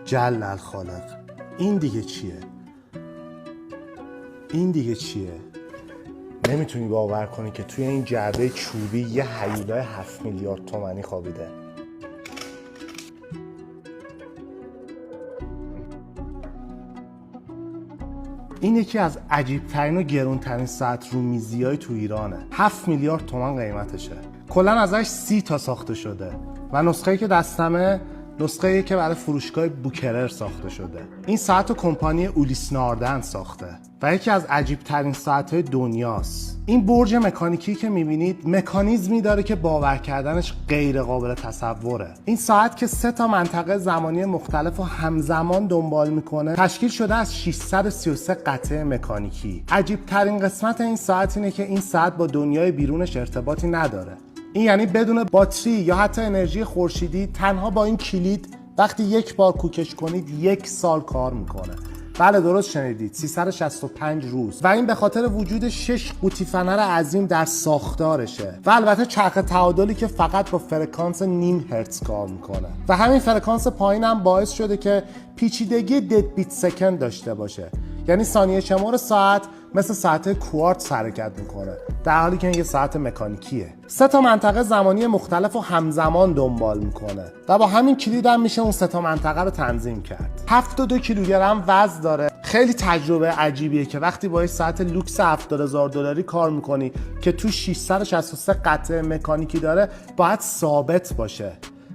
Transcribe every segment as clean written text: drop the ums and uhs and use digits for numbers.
جل الخالق. این دیگه چیه؟ این دیگه چیه؟ نمیتونی باور کنی که توی این جعبه چوبی یه هیولای 7 میلیارد تومانی خوابیده. این یکی از عجیب‌ترین و گرون‌ترین ساعت رومیزی‌های تو ایرانه. 7 میلیارد تومان قیمتشه. کلاً ازش 30 تا ساخته شده و نسخه‌ای که دستمه نسخه‌ای که برای فروشگاه بوکرر ساخته شده. این ساعت رو کمپانی اولیس ناردن ساخته و یکی از عجیب‌ترین ساعت‌های دنیاست. این برج مکانیکی که می‌بینید مکانیزمی داره که باور کردنش غیر قابل تصوره. این ساعت که 3 تا منطقه زمانی مختلف رو همزمان دنبال میکنه تشکیل شده از 633 قطعه مکانیکی. عجیب‌ترین قسمت این ساعت اینه که این ساعت با دنیای بیرونش ارتباطی نداره. این یعنی بدون باتری یا حتی انرژی خورشیدی تنها با این کلید وقتی یک بار کوکش کنید 1 سال کار میکنه. بله درست شنیدید، 365 روز، و این به خاطر وجود 6 قوطی فنر عظیم در ساختارشه و البته چرخ تعادلی که فقط با فرکانس نیم هرتز کار میکنه و همین فرکانس پایین هم باعث شده که پیچیدگی دد بیت سکند داشته باشه، یعنی ثانیه شمار ساعت مثل ساعت کوارتز حرکت میکنه در حالی که این یه ساعت مکانیکیه. 3 تا منطقه زمانی مختلف رو همزمان دنبال میکنه و با همین کلید هم میشه اون 3 تا منطقه رو تنظیم کرد. 72 کیلوگرم وزن داره. خیلی تجربه عجیبیه که وقتی با یه ساعت لوکس $70,000 کار میکنی که تو 663 قطعه مکانیکی داره باید ثابت باشه،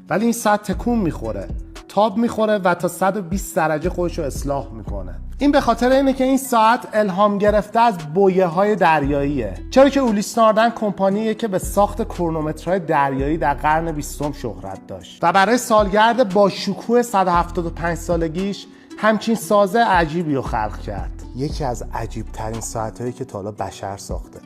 ولی این ساعت تکون میخوره، تاب میخوره و تا 120 درجه خودش رو اصلاح میکنه. این به خاطر اینه که این ساعت الهام گرفته از بویه‌های دریاییه. چرا که اولیس ناردن کمپانیه که به ساخت کرونومترهای دریایی در قرن 20 شهرت داشت و برای سالگرد با شکوه 175 سالگیش همچین سازه عجیبی رو خلق کرد. یکی از عجیب ترین ساعت‌هایی که تا حالا بشر ساخته.